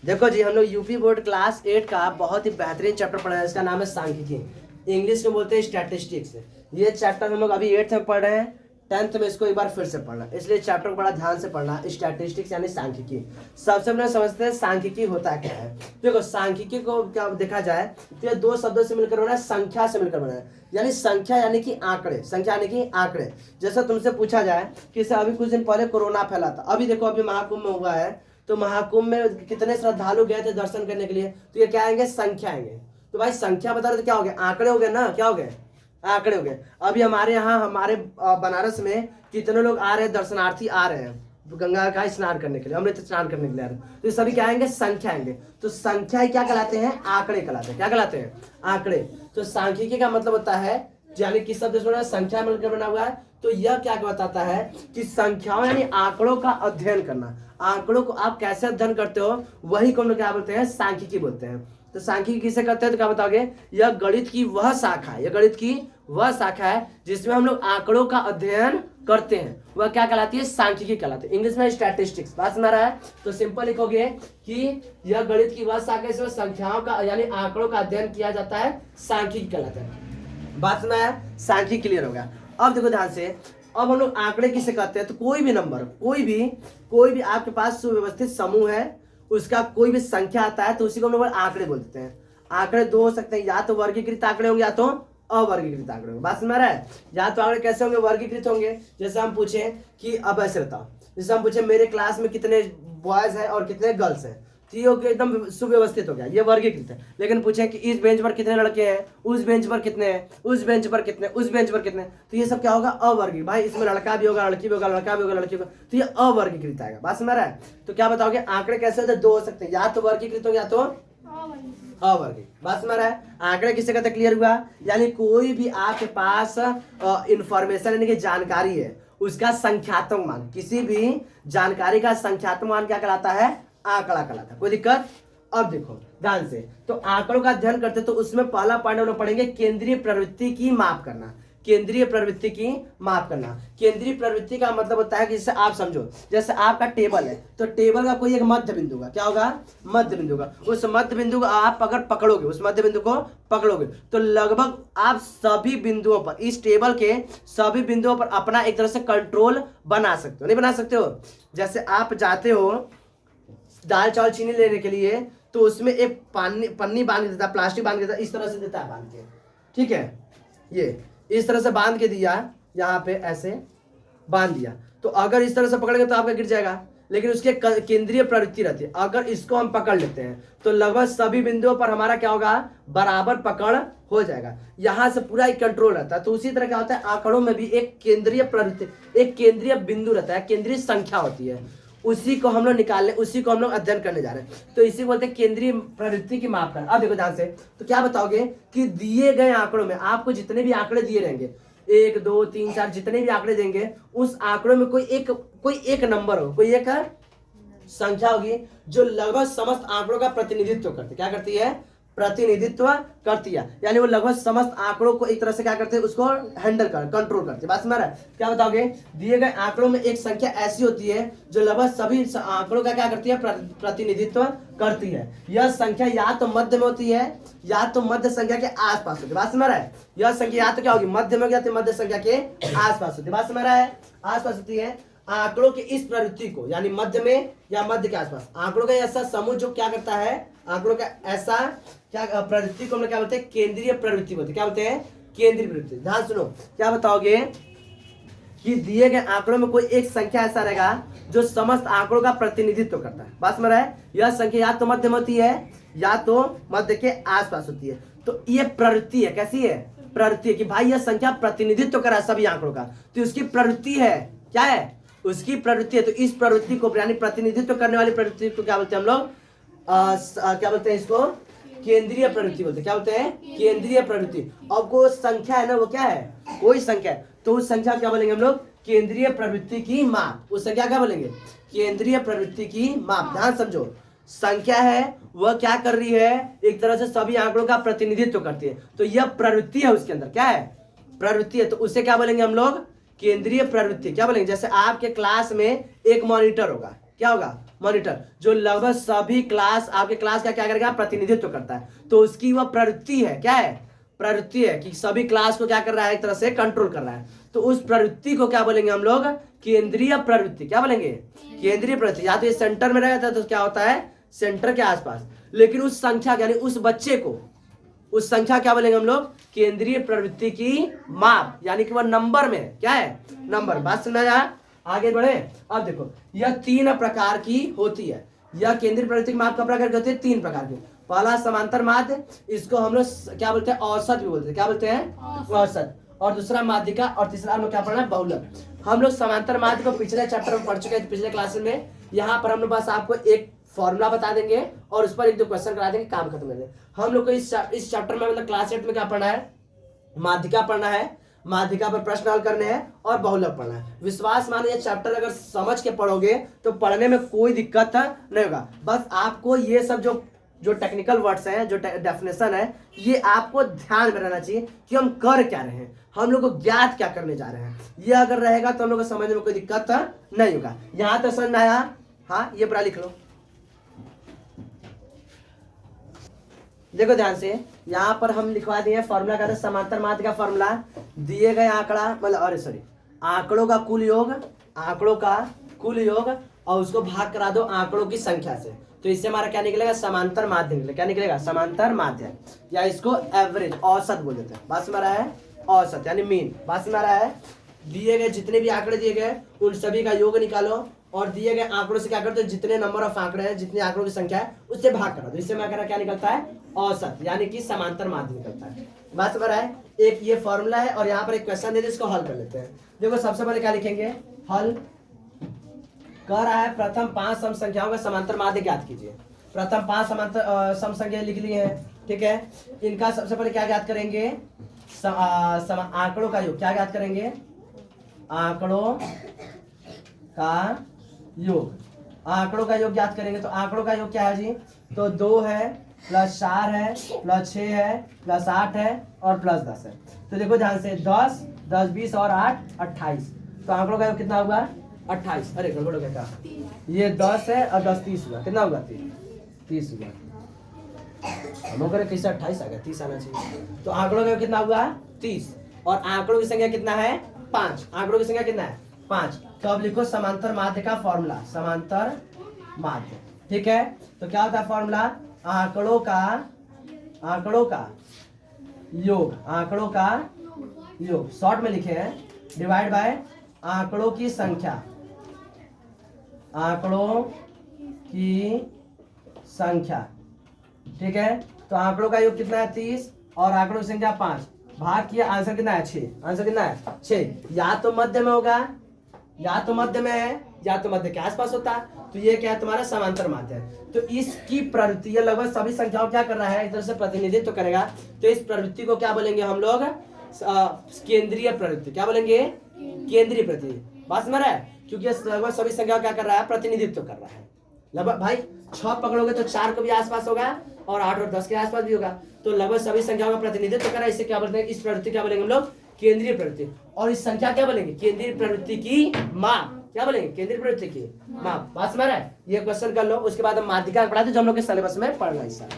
देखो जी, हम लोग यूपी बोर्ड क्लास 8 का बहुत ही बेहतरीन चैप्टर पढ़ रहे हैं। इसका नाम है सांख्यिकी, इंग्लिश में बोलते हैं स्टैटिस्टिक्स। ये चैप्टर हम लोग अभी 8th में पढ़ रहे हैं, 10th में इसको एक बार फिर से पढ़ना, इसलिए चैप्टर को बड़ा ध्यान से पढ़ना। स्टैटिस्टिक्स यानी सांख्यिकी। सबसे पहले समझते हैं सांख्यिकी होता क्या है। देखो, सांख्यिकी को क्या देखा जाए तो ये दो शब्दों से मिलकर बना है, संख्या से मिलकर बना है। यानी संख्या यानी कि आंकड़े, संख्या यानी कि आंकड़े। जैसा तुमसे पूछा जाए कि सर अभी कुछ दिन पहले कोरोना फैला था, अभी देखो अभी महाकुंभ में हुआ है, तो महाकुंभ में कितने श्रद्धालु गए थे दर्शन करने के लिए, तो ये क्या आएंगे, संख्या आएंगे। तो भाई संख्या बता रहे तो क्या हो गया, आंकड़े हो गए ना, क्या हो गए, आंकड़े हो गए। अभी हमारे यहाँ हमारे बनारस में कितने लोग आ रहे हैं, दर्शनार्थी आ रहे हैं गंगा का स्नान करने के लिए, अमृत स्नान करने के लिए आ रहे हैं, तो ये सभी क्या आएंगे, संख्या आएंगे। तो संख्या ही क्या कहलाते हैं, आंकड़े कहलाते हैं। क्या कहलाते हैं, आंकड़े। तो सांख्यिकी का मतलब होता है, यानी किस शब्द से बना है, संख्या मिलकर बना हुआ है। तो यह क्या बताता है कि संख्याओं यानी आंकड़ों का अध्ययन करना। आंकड़ों को आप कैसे अध्ययन करते हो, वही को हम लोग क्या बोलते हैं, सांख्यिकी बोलते हैं। तो सांख्यिकी किसे करते हैं, तो क्या बताओगे, यह गणित की वह शाखा है, यह गणित की वह शाखा है जिसमें हम लोग आंकड़ों का अध्ययन करते हैं, वह क्या कहलाती है, सांख्यिकी कहलाती है। इंग्लिश में स्टैटिस्टिक्स। बात समझ रहा है, तो सिंपल लिखोगे कि यह गणित की वह शाखा है जिसमें संख्याओं का यानी आंकड़ों का अध्ययन किया जाता है, सांख्यिकी कहलाता है। बात सुना है, सांख्यिकी क्लियर हो गया। अब देखो ध्यान से, अब हम लोग आंकड़े किसे कहते हैं, तो कोई भी नंबर, कोई भी आपके पास सुव्यवस्थित समूह है, उसका कोई भी संख्या आता है तो उसी को हम लोग आंकड़े बोलते हैं। आंकड़े दो हो सकते हैं, या तो वर्गीकृत आंकड़े होंगे या तो अवर्गीकृत आंकड़े होंगे। बात समझ रहा है, या तो आंकड़े कैसे होंगे, वर्गीकृत होंगे। जैसे हम पूछे कि अब ऐसे बताओ, जैसे हम पूछे मेरे क्लास में कितने बॉयज हैं और कितने गर्ल्स हैं, तो ये एकदम सुव्यवस्थित हो गया, ये वर्गीकृत है। लेकिन पूछे कि इस बेंच पर कितने लड़के हैं, उस बेंच पर कितने हैं, उस बेंच पर कितने, उस बेंच पर कितने, तो ये सब क्या होगा, अवर्गीकृत। भाई इसमें लड़का भी होगा, लड़की भी होगा, लड़का भी होगा, लड़की भी होगा, तो ये अवर्गीकृत आएगा। बात समझ रहा है। तो क्या बताओगे, आंकड़े कैसे होते हैं, दो हो सकते हैं, या तो वर्गीकृत हो या तो अवर्गीकृत। बात समझ रहा है। आंकड़े किसे कहते हैं, क्लियर हुआ। यानी कोई भी आपके पास इंफॉर्मेशन यानी कि जानकारी है, उसका संख्यात्मक मान, किसी भी जानकारी का संख्यात्मक मान क्या कहलाता है, आंकड़ा कहलाता है। कोई दिक्कत। अब देखो ध्यान से, तो आंकड़ों का अध्ययन करते तो उसमें पहला पॉइंट हम लोग पढ़ेंगे, केंद्रीय प्रवृत्ति की माप करना। केंद्रीय प्रवृत्ति की माप करना। केंद्रीय प्रवृत्ति का मतलब होता है कि जैसे आप समझो, जैसे आपका टेबल है, तो टेबल का कोई एक मध्य बिंदु का क्या होगा, मध्य बिंदु का। उस मध्य बिंदु को आप अगर पकड़ोगे, उस मध्य बिंदु को पकड़ोगे, तो लगभग आप सभी बिंदुओं पर, इस टेबल के सभी बिंदुओं पर अपना एक तरह से कंट्रोल बना सकते हो। नहीं बना सकते हो। जैसे आप जाते हो दाल चावल चीनी लेने के लिए, तो उसमें एक पन्नी बांध के देता है, प्लास्टिक बांध के देता है, इस तरह से देता है बांध के, ठीक है, ये इस तरह से बांध के दिया, यहाँ पे ऐसे बांध दिया, तो अगर इस तरह से पकड़ेंगे तो आपका गिर जाएगा। लेकिन उसके केंद्रीय प्रवृत्ति रहती है, अगर इसको हम पकड़ लेते हैं तो लगभग सभी बिंदुओं पर हमारा क्या होगा, बराबर पकड़ हो जाएगा, यहाँ से पूरा एक कंट्रोल रहता है। तो उसी तरह क्या होता है, आंकड़ों में भी एक केंद्रीय प्रवृत्ति, एक केंद्रीय बिंदु रहता है, केंद्रीय संख्या होती है, उसी को हम लोग निकालने, उसी को हम लोग अध्ययन करने जा रहे हैं। तो इसी को बोलते हैं केंद्रीय प्रवृत्ति की माप करना। अब देखो ध्यान से, तो क्या बताओगे कि दिए गए आंकड़ों में आपको जितने भी आंकड़े दिए रहेंगे, 1 2 3 4 जितने भी आंकड़े देंगे, उस आंकड़ों में कोई एक नंबर हो, कोई एक संख्या होगी जो लगभग समस्त आंकड़ों का प्रतिनिधित्व करती, क्या करती है, प्रतिनिधित्व करती है। यानी वो लगभग समस्त आंकड़ों को एक तरह से क्या करते हैं, उसको हैंडल कर, कंट्रोल करते हैं। बात समझ रहा है। क्या बताओगे, दिए गए आंकड़ों में एक संख्या ऐसी होती है जो लगभग सभी आंकड़ों का क्या करती है, प्रतिनिधित्व करती है। यह संख्या या तो मध्य में होती है या तो मध्य संख्या के आसपास होती है। बात समझ रहा है। यह संख्या या तो क्या होगी, मध्य में होगी या तो मध्य संख्या के आसपास होती है। बात समझ रहा है, आसपास होती है। आंकड़ों के इस प्रवृत्ति को, यानी मध्य में या मध्य के आसपास, आंकड़ों का ऐसा समूह जो क्या करता है, आंकड़ों का ऐसा क्या प्रवृत्ति को हम लोग क्या बोलते हैं, केंद्रीय प्रवृत्ति बोलते हैं। क्या बोलते हैं, केंद्रीय प्रवृत्ति। ध्यान सुनो, क्या बताओगे कि दिए गए आंकड़ों में कोई एक संख्या ऐसा रहेगा जो समस्त आंकड़ों का प्रतिनिधित्व करता है। बात समझ रहा है। यह संख्या या तो मध्य में होती है या तो मध्य के आसपास होती है। तो ये प्रवृत्ति है, कैसी है, प्रवृत्ति है कि भाई यह संख्या प्रतिनिधित्व कर रहा है सभी आंकड़ों का, तो उसकी प्रवृत्ति है, क्या है, उसकी प्रवृत्ति है। तो इस प्रवृत्ति को यानी प्रतिनिधित्व करने वाली प्रवृत्ति को क्या बोलते हैं हम लोग, क्या बोलते हैं इसको, केंद्रीय प्रवृत्ति बोलते हैं। क्या बोलते हैं, केंद्रीय प्रवृत्ति। अब वो संख्या है ना, वो क्या है, कोई संख्या है, तो उस संख्या क्या बोलेंगे हम लोग, केंद्रीय प्रवृत्ति की माप। उस संख्या क्या बोलेंगे, केंद्रीय प्रवृत्ति की माप। ध्यान समझो, संख्या है वह क्या कर रही है, एक तरह से सभी आंकड़ों का प्रतिनिधित्व करती है। तो यह प्रवृत्ति है, उसके अंदर क्या है, प्रवृत्ति है, तो उसे क्या बोलेंगे हम लोग, केंद्रीय प्रवृत्ति। क्या बोलेंगे, जैसे आपके क्लास में एक मॉनिटर होगा, क्या होगा, मॉनिटर, जो लगभग सभी क्लास आपके क्लास का क्या करेगा, प्रतिनिधित्व करता है। तो उसकी वह प्रवृत्ति है, क्या है, प्रवृत्ति है कि सभी क्लास को क्या कर रहा है, एक तरह से कंट्रोल कर रहा है। तो उस प्रवृत्ति को क्या बोलेंगे हम लोग, केंद्रीय प्रवृत्ति। क्या बोलेंगे, केंद्रीय प्रवृत्ति। या तो ये सेंटर में रहता है तो क्या होता है, सेंटर के आसपास। लेकिन उस संख्या यानी उस बच्चे को, उस संख्या क्या बोलेंगे हम लोग, केंद्रीय प्रवृत्ति की माप, यानी कि वह नंबर में है, क्या है, नंबर। बात समझ आया, आगे बढ़े। अब देखो यह 3 प्रकार की होती है, यह केंद्रीय प्रवृत्ति की माप का प्रकार होती है 3 प्रकार की। पहला समांतर माध्य, इसको हम लोग क्या बोलते हैं, औसत भी बोलते हैं। क्या बोलते हैं, औसत। और दूसरा माध्यिका, और तीसरा हम लोग क्या पढ़ना है, बहुलक। हम लोग समांतर माध्य को पिछले चैप्टर में पढ़ चुके हैं, पिछले क्लास में। यहाँ पर हम लोग बस आपको एक फॉर्मूला बता देंगे और उस पर 1-2 क्वेश्चन करा देंगे, काम खत्म कर देंगे। हम लोग को इस चैप्टर में मतलब क्लास 8 में क्या पढ़ना है, माध्यिका पढ़ना है, माध्यिका पर प्रश्न हल करने हैं और बहुलक पढ़ना है। विश्वास मानो ये चैप्टर अगर समझ के पढ़ोगे तो पढ़ने में कोई दिक्कत नहीं होगा। बस आपको ये सब जो टेक्निकल वर्ड्स हैं, जो डेफिनेशन है, ये आपको ध्यान में रहना चाहिए कि हम कर क्या रहे हैं, हम लोग को ज्ञात क्या करने जा रहे हैं। ये अगर रहेगा तो हम लोग को समझने में कोई दिक्कत नहीं होगा। यहाँ तक समझ में आया, हाँ ये पूरा लिख लो। देखो ध्यान से, यहाँ पर हम लिखवा दिए फॉर्मूला का, समांतर माध्य का फॉर्मूला, दिए गए आंकड़ा मतलब अरे सॉरी आंकड़ों का कुल योग, आंकड़ों का कुल योग और उसको भाग करा दो आंकड़ों की संख्या से। तो इससे हमारा क्या निकलेगा, समांतर माध्य निकलेगा। क्या निकलेगा, समांतर माध्य, या इसको एवरेज, औसत बोल देते हैं। बात में रहा है, औसत यानी मीन। बात में रहा है, दिए गए जितने भी आंकड़े दिए गए उन सभी का योग निकालो और दिए गए आंकड़ों से क्या करते हो, जितने नंबर ऑफ आंकड़े हैं, जितने आंकड़ों की संख्या है उससे भाग करा दो। इससे हमारा क्या निकलता है, औसत, यानी कि समांतर माध्य निकलता है। बात समझ रहा है, एक ये फॉर्मूला है और यहाँ पर एक क्वेश्चन दे दे, इसको हल कर लेते हैं। देखो सबसे पहले क्या लिखेंगे, हल कह रहा है प्रथम 5 सम संख्याओं का समांतर माध्य ज्ञात कीजिए। प्रथम 5 समांतर सम संख्या लिख ली है, ठीक है। इनका सबसे पहले क्या ज्ञात करेंगे, आंकड़ों का योग। क्या ज्ञात करेंगे, आंकड़ों का योग, आंकड़ों का योग ज्ञात करेंगे। तो आंकड़ों का योग क्या है जी, तो 2 है प्लस 4 है प्लस 6 है प्लस 8 है और प्लस 10 है। तो देखो ध्यान से, 10 10 20 और 8 28। तो आंकड़ों का योग कितना होगा, 28। अरे गड़बड़ हो गया क्या, ये 10 है और 10 30 हुआ, कितना होगा, 30 हुआ। हम लोग कैसे 28 आ गया, 30 आना चाहिए। तो आंकड़ों का योग कितना हुआ, 30। और आंकड़ों की संख्या कितना है, 5। आंकड़ों की संख्या कितना है, 5। तो अब लिखो समांतर माध्य का फॉर्मूला, समांतर माध्य, ठीक है। तो क्या होता है फॉर्मूला, आंकड़ों का योग, आंकड़ों का योग शॉर्ट में लिखे हैं, डिवाइड बाय आंकड़ों की संख्या, आंकड़ों की संख्या, ठीक है। तो आंकड़ों का योग कितना है, 30 और आंकड़ों की संख्या 5, भाग किया, आंसर कितना है, 6। आंसर कितना है, 6। या तो मध्य में होगा, या तो मध्य में है, या तो मध्य के आसपास होता है। तो ये क्या है, तुम्हारा समांतर माध्य है। तो इसकी प्रवृत्ति, ये लगभग सभी संख्याओं क्या कर रहा है, इधर से प्रतिनिधित्व करेगा। तो इस प्रवृत्ति को क्या बोलेंगे हम लोग, केंद्रीय प्रवृत्ति। क्या बोलेंगे, केंद्रीय प्रवृत्ति। बात समझ रहा है, क्योंकि लगभग सभी संख्याओं क्या कर रहा है, प्रतिनिधित्व कर रहा है। लगभग भाई 6 पकड़ोगे तो 4 को भी आसपास होगा और 8 और 10 के आसपास भी होगा। तो लगभग सभी संख्याओं का प्रतिनिधित्व कर रहा है। इससे क्या बोलते हैं, इस प्रवृत्ति क्या बोलेंगे हम लोग, केंद्रीय प्रवृत्ति। और इस संख्या क्या बोलेंगे, केंद्रीय प्रवृत्ति की माप। क्या बोलेंगे, केंद्रीय प्रवृत्ति की माप। बात समझ रहा है, ये क्वेश्चन कर लो, उसके बाद हम माध्यिका पढ़ाते जो हम लोग के सिलेबस में पढ़ना है।